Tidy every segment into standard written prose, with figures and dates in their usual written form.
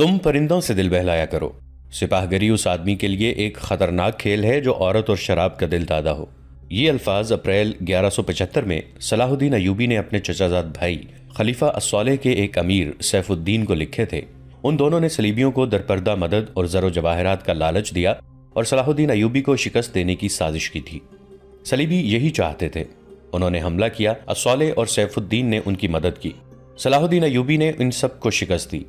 تم پرندوں سے دل بہلایا کرو۔ سپاہ گری اس آدمی کے لیے ایک خطرناک کھیل ہے جو عورت اور شراب کا دل دادا ہو۔ یہ الفاظ اپریل 1175 میں صلاح الدین ایوبی نے اپنے چچا زاد بھائی خلیفہ الصالح کے ایک امیر سیف الدین کو لکھے تھے۔ ان دونوں نے صلیبیوں کو درپردہ مدد اور زر و جواہرات کا لالچ دیا اور صلاح الدین ایوبی کو شکست دینے کی سازش کی تھی۔ صلیبی یہی چاہتے تھے۔ انہوں نے حملہ کیا، الصالح اور سیف الدین نے ان کی مدد کی۔ صلاح الدین ایوبی نے ان سب کو شکست دی۔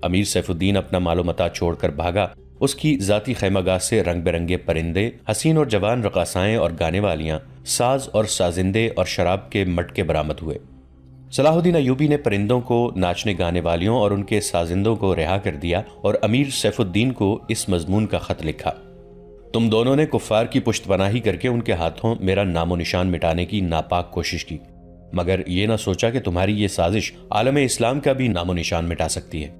امیر سیف الدین اپنا مال و متاع چھوڑ کر بھاگا۔ اس کی ذاتی خیمہ گاہ سے رنگ برنگے پرندے، حسین اور جوان رقاصائیں اور گانے والیاں، ساز اور سازندے اور شراب کے مٹکے برآمد ہوئے۔ صلاح الدین ایوبی نے پرندوں کو، ناچنے گانے والیوں اور ان کے سازندوں کو رہا کر دیا اور امیر سیف الدین کو اس مضمون کا خط لکھا: تم دونوں نے کفار کی پشت پناہی کر کے ان کے ہاتھوں میرا نام و نشان مٹانے کی ناپاک کوشش کی، مگر یہ نہ سوچا کہ تمہاری یہ سازش عالم اسلام کا بھی نام و نشان مٹا سکتی ہے۔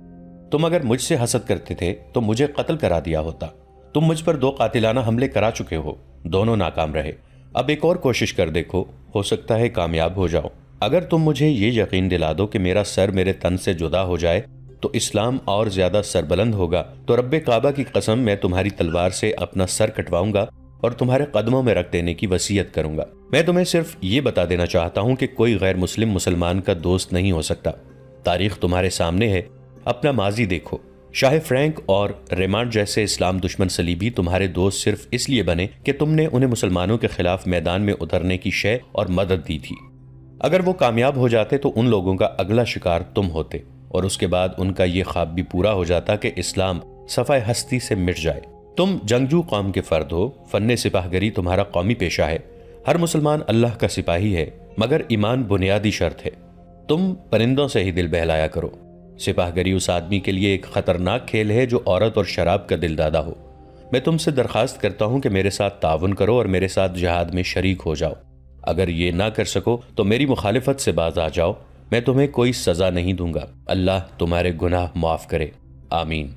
تم اگر مجھ سے حسد کرتے تھے تو مجھے قتل کرا دیا ہوتا۔ تم مجھ پر 2 قاتلانہ حملے کرا چکے ہو، دونوں ناکام رہے۔ اب ایک اور کوشش کر دیکھو، ہو سکتا ہے کامیاب ہو جاؤ۔ اگر تم مجھے یہ یقین دلا دو کہ میرا سر میرے تن سے جدا ہو جائے تو اسلام اور زیادہ سربلند ہوگا، تو رب کعبہ کی قسم میں تمہاری تلوار سے اپنا سر کٹواؤں گا اور تمہارے قدموں میں رکھ دینے کی وصیت کروں گا۔ میں تمہیں صرف یہ بتا دینا چاہتا ہوں کہ کوئی غیر مسلم مسلمان کا دوست نہیں ہو سکتا۔ تاریخ تمہارے سامنے ہے، اپنا ماضی دیکھو۔ شاہ فرینک اور ریمانڈ جیسے اسلام دشمن صلیبی تمہارے دوست صرف اس لیے بنے کہ تم نے انہیں مسلمانوں کے خلاف میدان میں اترنے کی شے اور مدد دی تھی۔ اگر وہ کامیاب ہو جاتے تو ان لوگوں کا اگلا شکار تم ہوتے، اور اس کے بعد ان کا یہ خواب بھی پورا ہو جاتا کہ اسلام صفحہ ہستی سے مٹ جائے۔ تم جنگجو قوم کے فرد ہو، فن سپاہ گری تمہارا قومی پیشہ ہے۔ ہر مسلمان اللہ کا سپاہی ہے، مگر ایمان بنیادی شرط ہے۔ تم پرندوں سے ہی دل بہلایا کرو۔ سپاہ گری اس آدمی کے لیے ایک خطرناک کھیل ہے جو عورت اور شراب کا دل دادا ہو۔ میں تم سے درخواست کرتا ہوں کہ میرے ساتھ تعاون کرو اور میرے ساتھ جہاد میں شریک ہو جاؤ۔ اگر یہ نہ کر سکو تو میری مخالفت سے باز آ جاؤ، میں تمہیں کوئی سزا نہیں دوں گا۔ اللہ تمہارے گناہ معاف کرے، آمین۔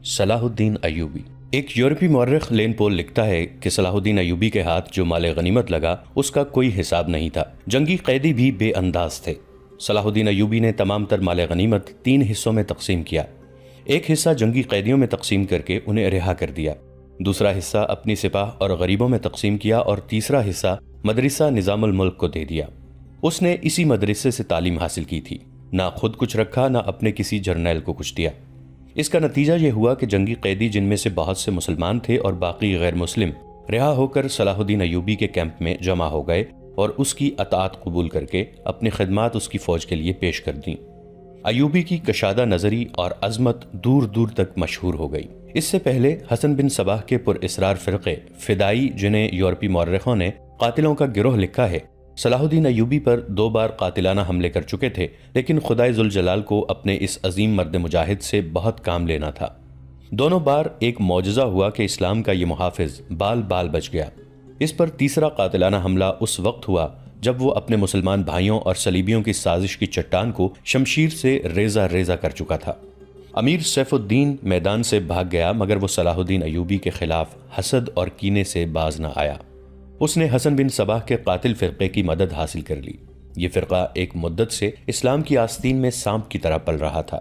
صلاح الدین ایوبی۔ ایک یورپی مورخ لین پول لکھتا ہے کہ صلاح الدین ایوبی کے ہاتھ جو مال غنیمت لگا اس کا کوئی حساب نہیں تھا۔ جنگی قیدی بھی بے انداز تھے۔ صلاح الدین ایوبی نے تمام تر مال غنیمت 3 حصوں میں تقسیم کیا۔ ایک حصہ جنگی قیدیوں میں تقسیم کر کے انہیں رہا کر دیا، دوسرا حصہ اپنی سپاہ اور غریبوں میں تقسیم کیا اور تیسرا حصہ مدرسہ نظام الملک کو دے دیا۔ اس نے اسی مدرسے سے تعلیم حاصل کی تھی، نہ خود کچھ رکھا نہ اپنے کسی جرنیل کو کچھ دیا۔ اس کا نتیجہ یہ ہوا کہ جنگی قیدی جن میں سے بہت سے مسلمان تھے اور باقی غیر مسلم رہا ہو کر صلاح الدین ایوبی کے کیمپ میں جمع ہو گئے اور اس کی اطاعت قبول کر کے اپنی خدمات اس کی فوج کے لیے پیش کر دیں۔ ایوبی کی کشادہ نظری اور عظمت دور دور تک مشہور ہو گئی۔ اس سے پہلے حسن بن صباح کے پر اسرار فرقے فدائی، جنہیں یورپی مورخوں نے قاتلوں کا گروہ لکھا ہے، صلاح الدین ایوبی پر 2 بار قاتلانہ حملے کر چکے تھے، لیکن خدائے ذوالجلال کو اپنے اس عظیم مرد مجاہد سے بہت کام لینا تھا۔ دونوں بار ایک معجزہ ہوا کہ اسلام کا یہ محافظ بال بال بچ گیا۔ اس پر تیسرا قاتلانہ حملہ اس وقت ہوا جب وہ اپنے مسلمان بھائیوں اور صلیبیوں کی سازش کی چٹان کو شمشیر سے ریزہ ریزہ کر چکا تھا۔ امیر سیف الدین میدان سے بھاگ گیا، مگر وہ صلاح الدین ایوبی کے خلاف حسد اور کینے سے باز نہ آیا۔ اس نے حسن بن صباح کے قاتل فرقے کی مدد حاصل کر لی۔ یہ فرقہ ایک مدت سے اسلام کی آستین میں سانپ کی طرح پل رہا تھا۔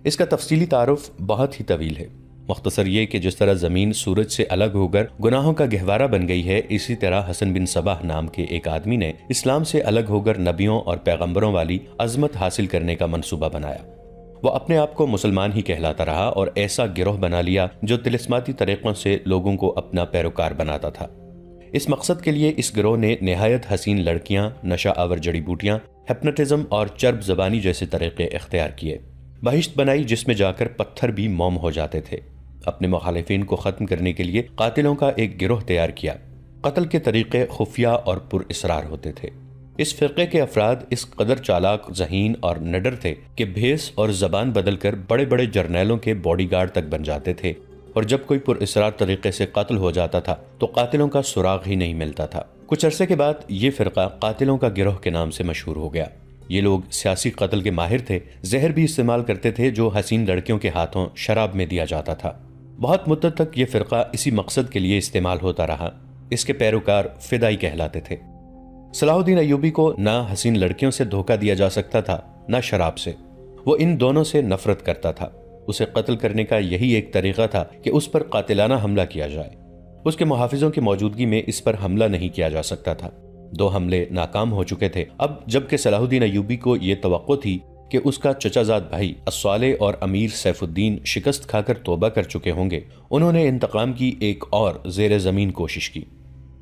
اس کا تفصیلی تعارف بہت ہی طویل ہے۔ مختصر یہ کہ جس طرح زمین سورج سے الگ ہو کر گناہوں کا گہوارہ بن گئی ہے، اسی طرح حسن بن صباح نام کے ایک آدمی نے اسلام سے الگ ہو کر نبیوں اور پیغمبروں والی عظمت حاصل کرنے کا منصوبہ بنایا۔ وہ اپنے آپ کو مسلمان ہی کہلاتا رہا اور ایسا گروہ بنا لیا جو طلسماتی طریقوں سے لوگوں کو اپنا پیروکار بناتا تھا۔ اس مقصد کے لیے اس گروہ نے نہایت حسین لڑکیاں، نشہ آور جڑی بوٹیاں، ہپنوٹزم اور چرب زبانی جیسے طریقے اختیار کیے۔ بہشت بنائی جس میں جا کر پتھر بھی موم ہو جاتے تھے۔ اپنے مخالفین کو ختم کرنے کے لیے قاتلوں کا ایک گروہ تیار کیا۔ قتل کے طریقے خفیہ اور پر اسرار ہوتے تھے۔ اس فرقے کے افراد اس قدر چالاک، ذہین اور نڈر تھے کہ بھیس اور زبان بدل کر بڑے بڑے جرنیلوں کے باڈی گارڈ تک بن جاتے تھے، اور جب کوئی پر اسرار طریقے سے قتل ہو جاتا تھا تو قاتلوں کا سراغ ہی نہیں ملتا تھا۔ کچھ عرصے کے بعد یہ فرقہ قاتلوں کا گروہ کے نام سے مشہور ہو گیا۔ یہ لوگ سیاسی قتل کے ماہر تھے، زہر بھی استعمال کرتے تھے جو حسین لڑکیوں کے ہاتھوں شراب میں دیا جاتا تھا۔ بہت مدت تک یہ فرقہ اسی مقصد کے لیے استعمال ہوتا رہا۔ اس کے پیروکار فدائی کہلاتے تھے۔ صلاح الدین ایوبی کو نہ حسین لڑکیوں سے دھوکہ دیا جا سکتا تھا، نہ شراب سے۔ وہ ان دونوں سے نفرت کرتا تھا۔ اسے قتل کرنے کا یہی ایک طریقہ تھا کہ اس پر قاتلانہ حملہ کیا جائے۔ اس کے محافظوں کی موجودگی میں اس پر حملہ نہیں کیا جا سکتا تھا۔ 2 حملے ناکام ہو چکے تھے۔ اب جبکہ صلاح الدین ایوبی کو یہ توقع تھی کہ اس کا چچا زاد بھائی الصالح اور امیر سیف الدین شکست کھا کر توبہ کر چکے ہوں گے، انہوں نے انتقام کی ایک اور زیر زمین کوشش کی۔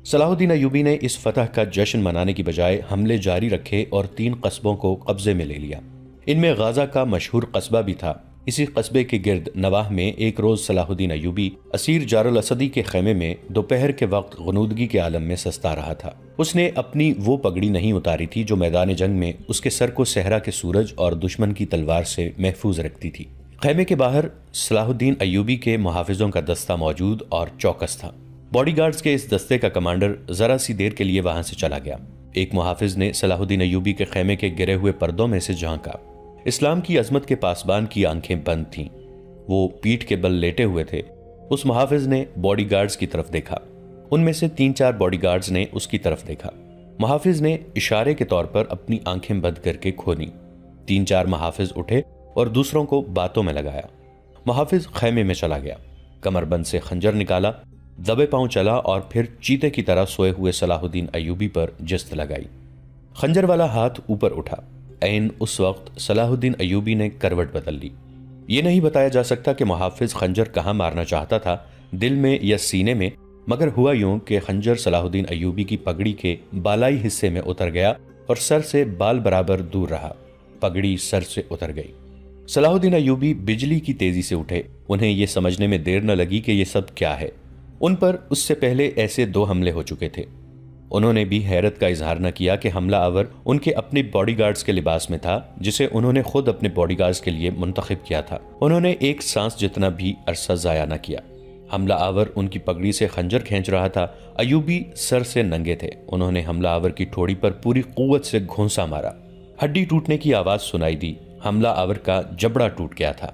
صلاح الدین ایوبی نے اس فتح کا جشن منانے کی بجائے حملے جاری رکھے اور 3 قصبوں کو قبضے میں لے لیا۔ ان میں غازہ کا مشہور قصبہ بھی تھا۔ اسی قصبے کے گرد نواح میں ایک روز صلاح الدین ایوبی اسیر جار الاسدی کے خیمے میں دوپہر کے وقت غنودگی کے عالم میں سستا رہا تھا۔ اس نے اپنی وہ پگڑی نہیں اتاری تھی جو میدان جنگ میں اس کے سر کو صحرا کے سورج اور دشمن کی تلوار سے محفوظ رکھتی تھی۔ خیمے کے باہر صلاح الدین ایوبی کے محافظوں کا دستہ موجود اور چوکس تھا۔ باڈی گارڈز کے اس دستے کا کمانڈر ذرا سی دیر کے لیے وہاں سے چلا گیا۔ ایک محافظ نے صلاح الدین ایوبی کے خیمے کے گرے ہوئے پردوں میں سے جھانکا۔ اسلام کی عظمت کے پاسبان کی آنکھیں بند تھیں۔ وہ پیٹھ کے بل لیٹے ہوئے تھے۔ اس محافظ نے باڈی گارڈز کی طرف دیکھا۔ ان میں سے 3-4 باڈی گارڈز نے اس کی طرف دیکھا۔ محافظ نے اشارے کے طور پر اپنی آنکھیں بند کر کے کھولی۔ 3-4 محافظ اٹھے اور دوسروں کو باتوں میں لگایا۔ محافظ خیمے میں چلا گیا، کمر بند سے خنجر نکالا، دبے پاؤں چلا اور پھر چیتے کی طرح سوئے ہوئے صلاح الدین ایوبی پر جست لگائی۔ خنجر والا ہاتھ اوپر اٹھا۔ عین اس وقت صلاح الدین ایوبی نے کروٹ بدل لی۔ یہ نہیں بتایا جا سکتا کہ محافظ خنجر کہاں مارنا چاہتا تھا، دل میں یا سینے میں، مگر ہوا یوں کہ خنجر صلاح الدین ایوبی کی پگڑی کے بالائی حصے میں اتر گیا اور سر سے بال برابر دور رہا۔ پگڑی سر سے اتر گئی۔ صلاح الدین ایوبی بجلی کی تیزی سے اٹھے۔ انہیں یہ سمجھنے میں دیر نہ لگی کہ یہ سب کیا ہے۔ ان پر اس سے پہلے ایسے 2 حملے ہو چکے تھے۔ انہوں نے بھی حیرت کا اظہار نہ کیا کہ حملہ آور ان کے اپنے باڈی گارڈز کے لباس میں تھا، جسے انہوں نے خود اپنے باڈی گارڈز کے لیے منتخب کیا تھا۔ انہوں نے ایک سانس جتنا بھی عرصہ ضائع نہ کیا۔ حملہ آور ان کی پگڑی سے خنجر کھینچ رہا تھا۔ ایوبی سر سے ننگے تھے۔ انہوں نے حملہ آور کی ٹھوڑی پر پوری قوت سے گھونسا مارا۔ ہڈی ٹوٹنے کی آواز سنائی دی۔ حملہ آور کا جبڑا ٹوٹ گیا تھا۔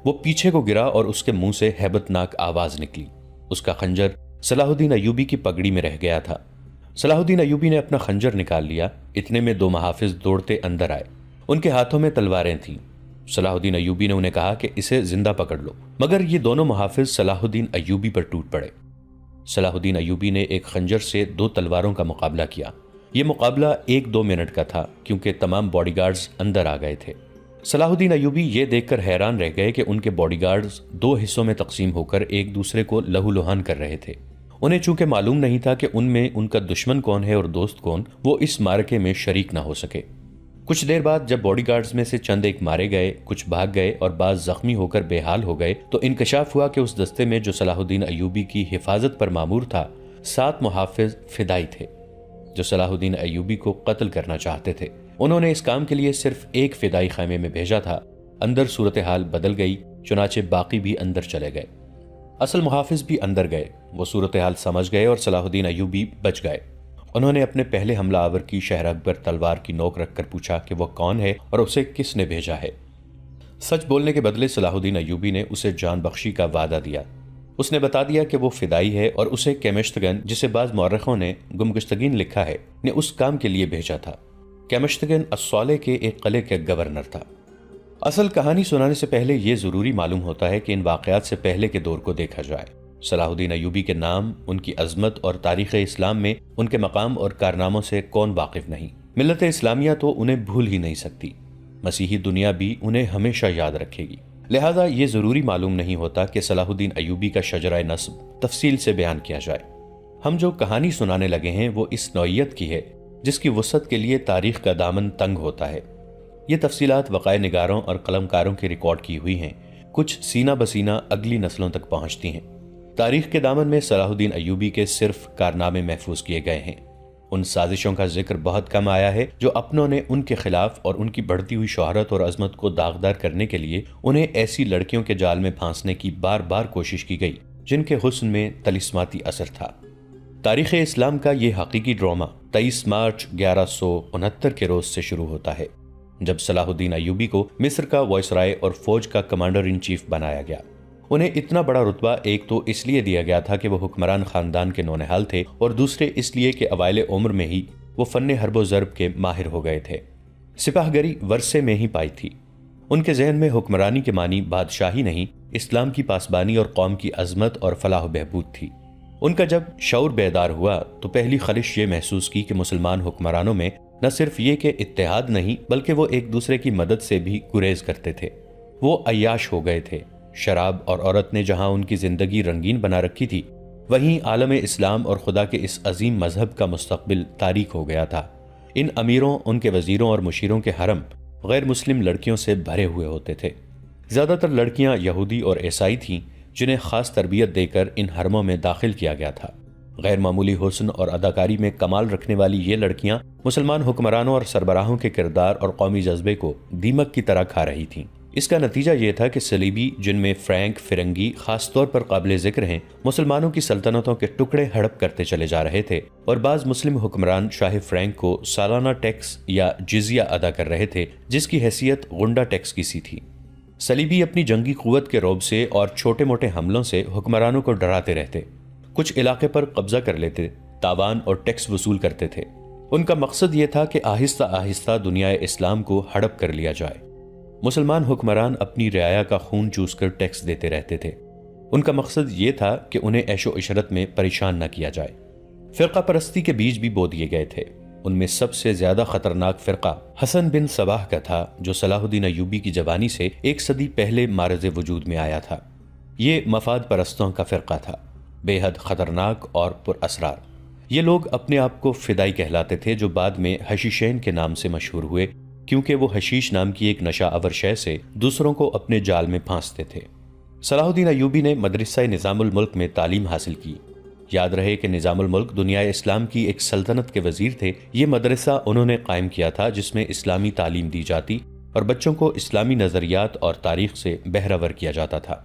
وہ پیچھے کو گرا اور اس کے منہ سے ہیبت ناک آواز نکلی۔ اس کا خنجر صلاح الدین ایوبی کی پگڑی میں رہ گیا تھا۔ صلاح الدین ایوبی نے اپنا خنجر نکال لیا۔ اتنے میں 2 محافظ دوڑتے اندر آئے۔ ان کے ہاتھوں میں تلواریں تھیں۔ صلاح الدین ایوبی نے انہیں کہا کہ اسے زندہ پکڑ لو، مگر یہ دونوں محافظ صلاح الدین ایوبی پر ٹوٹ پڑے۔ صلاح الدین ایوبی نے ایک خنجر سے 2 تلواروں کا مقابلہ کیا۔ یہ مقابلہ 1-2 منٹ کا تھا کیونکہ تمام باڈی گارڈز اندر آ گئے تھے۔ صلاح الدین ایوبی یہ دیکھ کر حیران رہ گئے کہ ان کے باڈی گارڈز 2 حصوں میں تقسیم ہو کر ایک دوسرے کو لہو لہان کر رہے تھے۔ انہیں چونکہ معلوم نہیں تھا کہ ان میں ان کا دشمن کون ہے اور دوست کون، وہ اس معرکے میں شریک نہ ہو سکے۔ کچھ دیر بعد جب باڈی گارڈز میں سے چند ایک مارے گئے، کچھ بھاگ گئے اور بعض زخمی ہو کر بے حال ہو گئے، تو انکشاف ہوا کہ اس دستے میں جو صلاح الدین ایوبی کی حفاظت پر مامور تھا، 7 محافظ فدائی تھے جو صلاح الدین ایوبی کو قتل کرنا چاہتے تھے۔ انہوں نے اس کام کے لیے صرف ایک فدائی خیمے میں بھیجا تھا۔ اندر صورتحال بدل گئی، چنانچہ باقی بھی اندر چلے گئے۔ اصل محافظ بھی اندر گئے۔ وہ صورتحال سمجھ گئے اور صلاح الدین ایوبی بچ گئے۔ انہوں نے اپنے پہلے حملہ آور کی شہر اکبر تلوار کی نوک رکھ کر پوچھا کہ وہ کون ہے اور اسے کس نے بھیجا ہے۔ سچ بولنے کے بدلے صلاح الدین ایوبی نے اسے جان بخشی کا وعدہ دیا۔ اس نے بتا دیا کہ وہ فدائی ہے اور اسے کیمشتگن، جسے بعض مورخوں نے گمگشتگین لکھا ہے، نے اس کام کے لیے بھیجا تھا۔ کیمشتگن الصالح کے ایک قلعے کا گورنر تھا۔ اصل کہانی سنانے سے پہلے یہ ضروری معلوم ہوتا ہے کہ ان واقعات سے پہلے کے دور کو دیکھا جائے۔ صلاح الدین ایوبی کے نام، ان کی عظمت اور تاریخ اسلام میں ان کے مقام اور کارناموں سے کون واقف نہیں؟ ملت اسلامیہ تو انہیں بھول ہی نہیں سکتی، مسیحی دنیا بھی انہیں ہمیشہ یاد رکھے گی۔ لہذا یہ ضروری معلوم نہیں ہوتا کہ صلاح الدین ایوبی کا شجرہ نسب تفصیل سے بیان کیا جائے۔ ہم جو کہانی سنانے لگے ہیں وہ اس نوعیت کی ہے جس کی وسعت کے لیے تاریخ کا دامن تنگ ہوتا ہے۔ یہ تفصیلات وقائع نگاروں اور قلمکاروں کی ریکارڈ کی ہوئی ہیں، کچھ سینہ بسینہ اگلی نسلوں تک پہنچتی ہیں۔ تاریخ کے دامن میں صلاح الدین ایوبی کے صرف کارنامے محفوظ کیے گئے ہیں۔ ان سازشوں کا ذکر بہت کم آیا ہے جو اپنوں نے ان کے خلاف اور ان کی بڑھتی ہوئی شہرت اور عظمت کو داغدار کرنے کے لیے انہیں ایسی لڑکیوں کے جال میں پھانسنے کی بار بار کوشش کی گئی جن کے حسن میں طلسماتی اثر تھا۔ تاریخ اسلام کا یہ حقیقی ڈرامہ 23 مارچ 1169 کے روز سے شروع ہوتا ہے جب صلاح الدین ایوبی کو مصر کا وائسرائے اور فوج کا کمانڈر ان چیف بنایا گیا۔ انہیں اتنا بڑا رتبہ ایک تو اس لیے دیا گیا تھا کہ وہ حکمران خاندان کے نونہال تھے، اور دوسرے اس لیے کہ اوائل عمر میں ہی وہ فن حرب و ضرب کے ماہر ہو گئے تھے۔ سپاہ گری ورثے میں ہی پائی تھی۔ ان کے ذہن میں حکمرانی کے معنی بادشاہی نہیں، اسلام کی پاسبانی اور قوم کی عظمت اور فلاح و بہبود تھی۔ ان کا جب شعور بیدار ہوا تو پہلی خلش یہ محسوس کی کہ مسلمان حکمرانوں میں نہ صرف یہ کہ اتحاد نہیں بلکہ وہ ایک دوسرے کی مدد سے بھی گریز کرتے تھے۔ وہ عیاش ہو گئے تھے۔ شراب اور عورت نے جہاں ان کی زندگی رنگین بنا رکھی تھی، وہیں عالم اسلام اور خدا کے اس عظیم مذہب کا مستقبل تاریک ہو گیا تھا۔ ان امیروں، ان کے وزیروں اور مشیروں کے حرم غیر مسلم لڑکیوں سے بھرے ہوئے ہوتے تھے۔ زیادہ تر لڑکیاں یہودی اور عیسائی تھیں جنہیں خاص تربیت دے کر ان حرموں میں داخل کیا گیا تھا۔ غیر معمولی حسن اور اداکاری میں کمال رکھنے والی یہ لڑکیاں مسلمان حکمرانوں اور سربراہوں کے کردار اور قومی جذبے کو دیمک کی طرح کھا رہی تھیں۔ اس کا نتیجہ یہ تھا کہ صلیبی، جن میں فرینک، فرنگی خاص طور پر قابل ذکر ہیں، مسلمانوں کی سلطنتوں کے ٹکڑے ہڑپ کرتے چلے جا رہے تھے، اور بعض مسلم حکمران شاہ فرینک کو سالانہ ٹیکس یا جزیہ ادا کر رہے تھے، جس کی حیثیت غنڈہ ٹیکس کی سی تھی۔ صلیبی اپنی جنگی قوت کے رعب سے اور چھوٹے موٹے حملوں سے حکمرانوں کو ڈراتے رہتے، کچھ علاقے پر قبضہ کر لیتے، تاوان اور ٹیکس وصول کرتے تھے۔ ان کا مقصد یہ تھا کہ آہستہ آہستہ دنیا اسلام کو ہڑپ کر لیا جائے۔ مسلمان حکمران اپنی رعایا کا خون چوس کر ٹیکس دیتے رہتے تھے۔ ان کا مقصد یہ تھا کہ انہیں عیش و عشرت میں پریشان نہ کیا جائے۔ فرقہ پرستی کے بیج بھی بو دیے گئے تھے۔ ان میں سب سے زیادہ خطرناک فرقہ حسن بن صباح کا تھا، جو صلاح الدین ایوبی کی جوانی سے ایک صدی پہلے معرض وجود میں آیا تھا۔ یہ مفاد پرستوں کا فرقہ تھا، بے حد خطرناک اور پر اسرار۔ یہ لوگ اپنے آپ کو فدائی کہلاتے تھے، جو بعد میں حشیشین کے نام سے مشہور ہوئے، کیونکہ وہ حشیش نام کی ایک نشہ آور شے سے دوسروں کو اپنے جال میں پھانستے تھے۔ صلاح الدین ایوبی نے مدرسہ نظام الملک میں تعلیم حاصل کی۔ یاد رہے کہ نظام الملک دنیا اسلام کی ایک سلطنت کے وزیر تھے۔ یہ مدرسہ انہوں نے قائم کیا تھا جس میں اسلامی تعلیم دی جاتی اور بچوں کو اسلامی نظریات اور تاریخ سے بہرہ ور کیا جاتا تھا۔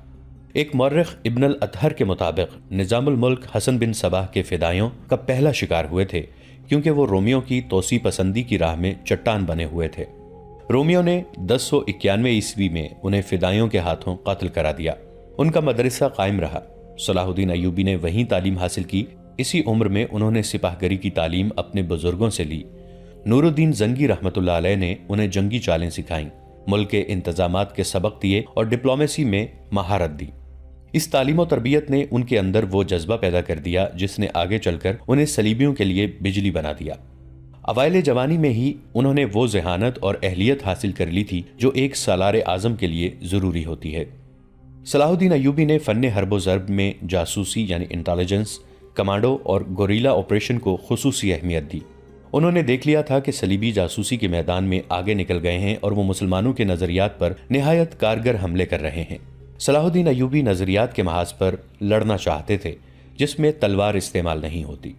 ایک مورخ ابن الاطہر کے مطابق نظام الملک حسن بن صباح کے فدائیوں کا پہلا شکار ہوئے تھے، کیونکہ وہ رومیوں کی توسیع پسندی کی راہ میں چٹان بنے ہوئے تھے۔ رومیوں نے 1091 عیسوی میں انہیں فدائیوں کے ہاتھوں قتل کرا دیا۔ ان کا مدرسہ قائم رہا۔ صلاح الدین ایوبی نے وہیں تعلیم حاصل کی۔ اسی عمر میں انہوں نے سپاہ گری کی تعلیم اپنے بزرگوں سے لی۔ نور الدین زنگی رحمۃ اللہ علیہ نے انہیں جنگی چالیں سکھائیں، ملک کے انتظامات کے سبق دیے اور ڈپلومیسی میں مہارت دی۔ اس تعلیم و تربیت نے ان کے اندر وہ جذبہ پیدا کر دیا جس نے آگے چل کر انہیں صلیبیوں کے لیے بجلی بنا دیا۔ اوائل جوانی میں ہی انہوں نے وہ ذہانت اور اہلیت حاصل کر لی تھی جو ایک سالار اعظم کے لیے ضروری ہوتی ہے۔ صلاح الدین ایوبی نے فن حرب و ضرب میں جاسوسی یعنی انٹیلیجنس، کمانڈو اور گوریلا آپریشن کو خصوصی اہمیت دی۔ انہوں نے دیکھ لیا تھا کہ صلیبی جاسوسی کے میدان میں آگے نکل گئے ہیں اور وہ مسلمانوں کے نظریات پر نہایت کارگر حملے کر رہے ہیں۔ صلاح الدین ایوبی نظریات کے محاذ پر لڑنا چاہتے تھے جس میں تلوار استعمال نہیں ہوتی۔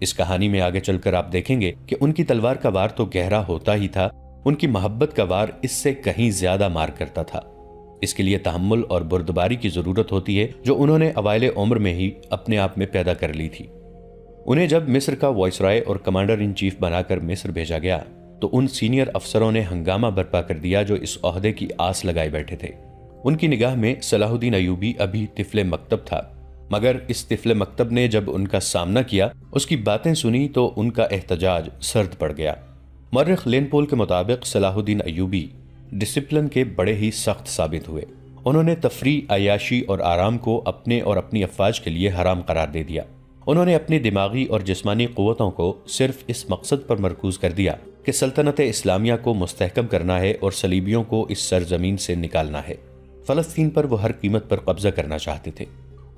اس کہانی میں آگے چل کر آپ دیکھیں گے کہ ان کی تلوار کا وار تو گہرا ہوتا ہی تھا، ان کی محبت کا وار اس سے کہیں زیادہ مار کرتا تھا۔ اس کے لیے تحمل اور بردباری کی ضرورت ہوتی ہے جو انہوں نے اوائل عمر میں ہی اپنے آپ میں پیدا کر لی تھی۔ انہیں جب مصر کا وائسرائے اور کمانڈر ان چیف بنا کر مصر بھیجا گیا تو ان سینئر افسروں نے ہنگامہ برپا کر دیا جو اس عہدے کی آس لگائے بیٹھے تھے۔ ان کی نگاہ میں صلاح الدین ایوبی ابھی طفل مکتب تھا، مگر اس طفل مکتب نے جب ان کا سامنا کیا، اس کی باتیں سنی تو ان کا احتجاج سرد پڑ گیا۔ مورخ لین پول کے مطابق صلاح الدین ایوبی ڈسپلن کے بڑے ہی سخت ثابت ہوئے۔ انہوں نے تفریح، عیاشی اور آرام کو اپنے اور اپنی افواج کے لیے حرام قرار دے دیا۔ انہوں نے اپنی دماغی اور جسمانی قوتوں کو صرف اس مقصد پر مرکوز کر دیا کہ سلطنت اسلامیہ کو مستحکم کرنا ہے اور صلیبیوں کو اس سرزمین سے نکالنا ہے۔ فلسطین پر وہ ہر قیمت پر قبضہ کرنا چاہتے تھے۔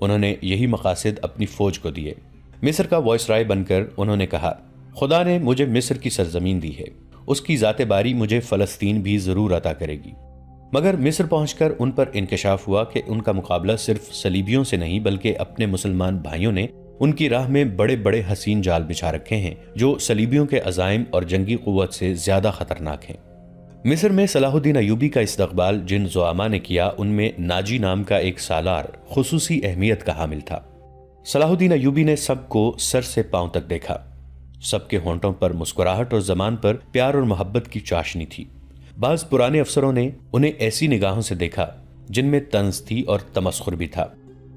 انہوں نے یہی مقاصد اپنی فوج کو دیے۔ مصر کا وائسرائے بن کر انہوں نے کہا، خدا نے مجھے مصر کی سرزمین دی ہے، اس کی ذات باری مجھے فلسطین بھی ضرور عطا کرے گی۔ مگر مصر پہنچ کر ان پر انکشاف ہوا کہ ان کا مقابلہ صرف صلیبیوں سے نہیں بلکہ اپنے مسلمان بھائیوں نے ان کی راہ میں بڑے بڑے حسین جال بچھا رکھے ہیں جو صلیبیوں کے عزائم اور جنگی قوت سے زیادہ خطرناک ہیں۔ مصر میں صلاح الدین ایوبی کا استقبال جن زعماء نے کیا ان میں ناجی نام کا ایک سالار خصوصی اہمیت کا حامل تھا۔ صلاح الدین ایوبی نے سب کو سر سے پاؤں تک دیکھا۔ سب کے ہونٹوں پر مسکراہٹ اور زبان پر پیار اور محبت کی چاشنی تھی۔ بعض پرانے افسروں نے انہیں ایسی نگاہوں سے دیکھا جن میں طنز تھی اور تمسخر بھی تھا۔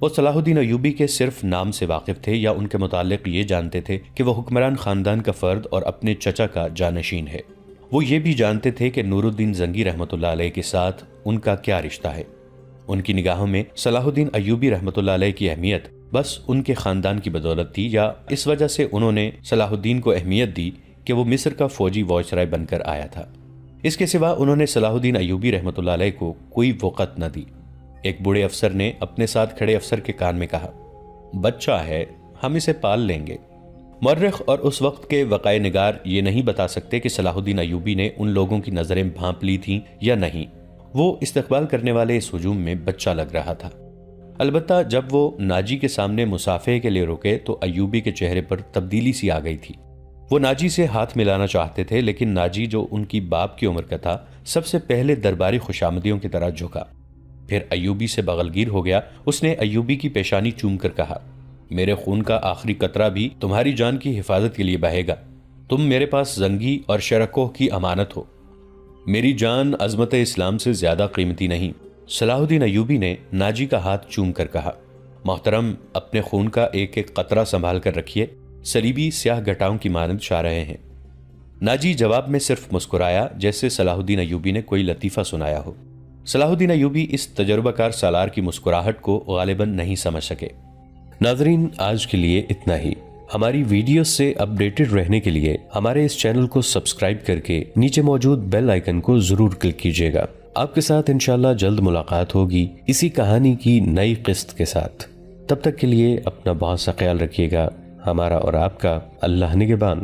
وہ صلاح الدین ایوبی کے صرف نام سے واقف تھے یا ان کے متعلق یہ جانتے تھے کہ وہ حکمران خاندان کا فرد اور اپنے چچا کا جانشین ہے۔ وہ یہ بھی جانتے تھے کہ نور الدین زنگی رحمۃ اللہ علیہ کے ساتھ ان کا کیا رشتہ ہے۔ ان کی نگاہوں میں صلاح الدین ایوبی رحمۃ اللہ علیہ کی اہمیت بس ان کے خاندان کی بدولت تھی، یا اس وجہ سے انہوں نے صلاح الدین کو اہمیت دی کہ وہ مصر کا فوجی وائسرائے بن کر آیا تھا۔ اس کے سوا انہوں نے صلاح الدین ایوبی رحمۃ اللہ علیہ کو کوئی وقت نہ دی۔ ایک بوڑھے افسر نے اپنے ساتھ کھڑے افسر کے کان میں کہا، بچہ ہے، ہم اسے پال لیں گے۔ مورخ اور اس وقت کے وقائع نگار یہ نہیں بتا سکتے کہ صلاح الدین ایوبی نے ان لوگوں کی نظریں بھانپ لی تھیں یا نہیں، وہ استقبال کرنے والے اس ہجوم میں بچہ لگ رہا تھا۔ البتہ جب وہ ناجی کے سامنے مصافحے کے لیے رکے تو ایوبی کے چہرے پر تبدیلی سی آ گئی تھی۔ وہ ناجی سے ہاتھ ملانا چاہتے تھے، لیکن ناجی جو ان کی باپ کی عمر کا تھا سب سے پہلے درباری خوشامدیوں کی طرح جھکا، پھر ایوبی سے بغلگیر ہو گیا۔ اس نے ایوبی کی پیشانی چوم کر کہا، میرے خون کا آخری قطرہ بھی تمہاری جان کی حفاظت کے لیے بہے گا۔ تم میرے پاس زنگی اور شرکوہ کی امانت ہو، میری جان عظمت اسلام سے زیادہ قیمتی نہیں۔ صلاح الدین ایوبی نے ناجی کا ہاتھ چوم کر کہا، محترم، اپنے خون کا ایک ایک قطرہ سنبھال کر رکھیے، صلیبی سیاہ گھٹاؤں کی مانند چھا رہے ہیں۔ ناجی جواب میں صرف مسکرایا، جیسے صلاح الدین ایوبی نے کوئی لطیفہ سنایا ہو۔ صلاح الدین ایوبی اس تجربہ کار سالار کی مسکراہٹ کو غالباً نہیں سمجھ سکے۔ ناظرین، آج کے لیے اتنا ہی۔ ہماری ویڈیوز سے اپڈیٹڈ رہنے کے لیے ہمارے اس چینل کو سبسکرائب کر کے نیچے موجود بیل آئیکن کو ضرور کلک کیجیے گا۔ آپ کے ساتھ انشاءاللہ جلد ملاقات ہوگی اسی کہانی کی نئی قسط کے ساتھ۔ تب تک کے لیے اپنا بہت سا خیال رکھیے گا۔ ہمارا اور آپ کا اللہ نگہبان۔